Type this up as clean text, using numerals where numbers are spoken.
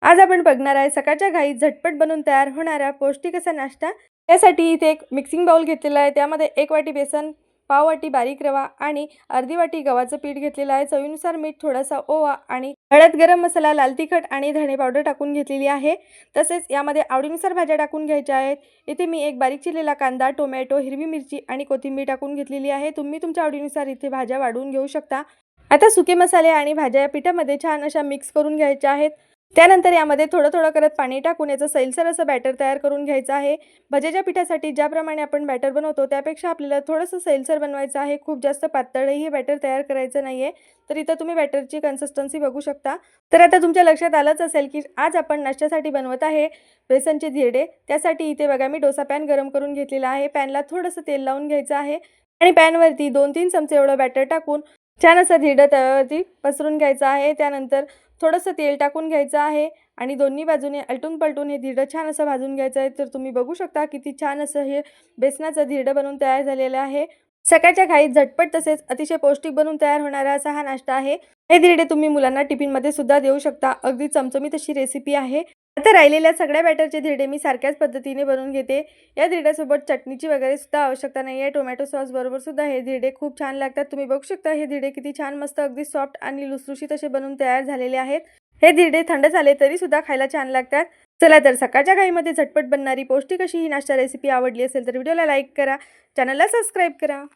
आज आपण बघणार आहे सकाळच्या घाईत झटपट बनवून तयार होणारा पौष्टिक असा नाश्ता। त्यासाठी इथे एक मिक्सिंग बाउल घेतलेला आहे। त्यामध्ये 1 वाटी बेसन, पाव वाटी बारीक रवा आणि अर्धी वाटी गव्हाचं पीठ घेतलेलं आहे। चवीनुसार मीठ, थोडासा ओवा आणि हळद, गरम मसाला, लाल तिखट आणि धणे पावडर टाकून घेतलेली आहे। तसेच यामध्ये आवडीनुसार भाज्या टाकून घ्यायच्या आहेत। इथे मी एक बारीक चिरलेला कांदा, टोमॅटो, हिरवी मिरची आणि कोथिंबीर टाकून घेतलेली आहे। तुम्ही तुमच्या आवडीनुसार इथे भाज्या वाढवून घेऊ शकता। आता सुके मसाले आणि भाज्या या पिठामध्ये छान अशा मिक्स करून घ्यायच्या आहेत। त्यानंतर यामध्ये थोडं करत पाणी टाकून याचं सैलसर असं बॅटर तयार करून घ्यायचं आहे। भज्याच्या पिठासाठी ज्याप्रमाणे आपण बॅटर बनवतो त्यापेक्षा आपल्याला थोडंसं सैलसर बनवायचं आहे। खूप जास्त पातळही हे बॅटर तयार करायचं नाहीये। तर इथं तुम्ही बॅटरची कन्सिस्टन्सी बघू शकता। तर आता तुमच्या लक्षात आलंच असेल की आज आपण नाश्त्यासाठी बनवत आहे बेसनचे धिरडे। त्यासाठी इथे बघा मी डोसा पॅन गरम करून घेतलेला आहे। पॅनला थोडंसं तेल लावून घ्यायचं आहे आणि पॅनवरती 2-3 चमचे एवढं बॅटर टाकून छान असं धिरडं तव्यावरती पसरून घ्यायचं आहे। त्यानंतर थोडंसं तेल टाकून घ्यायचं आहे आणि दोन्ही बाजूने अलटून पलटून हे धिरडं छान असं भाजून घ्यायचं आहे। तर तुम्ही बघू शकता किती छान असं हे बेसनाचं धिरडं बनवून तयार झालेलं आहे। सकाळच्या घाईत झटपट तसेच अतिशय पौष्टिक बनवून तयार होणारा असा हा नाश्ता आहे। हे धिरडे तुम्ही मुलांना टिफिनमध्ये सुद्धा देऊ शकता। अगदी चमचमीत अशी रेसिपी आहे। आता राहिलेल्या सगळ्या बॅटरचे धिरडे मी सारख्याच पद्धतीने बनवून घेते। या धिरड्यासोबत चटणीची वगैरे सुद्धा आवश्यकता नाही आहे। टोमॅटो सॉस बरोबर सुद्धा हे धिरडे खूप छान लागतात। तुम्ही बघू शकता हे धिरडे किती छान मस्त अगदी सॉफ्ट आणि लुसलुशीत असे बनवून तयार झालेले आहेत। हे धिरडे थंड झाले तरी सुद्धा खायला छान लागतात। चला तर सकाळच्या घाईमध्ये झटपट बनणारी पौष्टिक अशी ही नाश्ता रेसिपी आवडली असेल तर व्हिडिओला लाईक करा, चॅनलला सबस्क्राईब करा।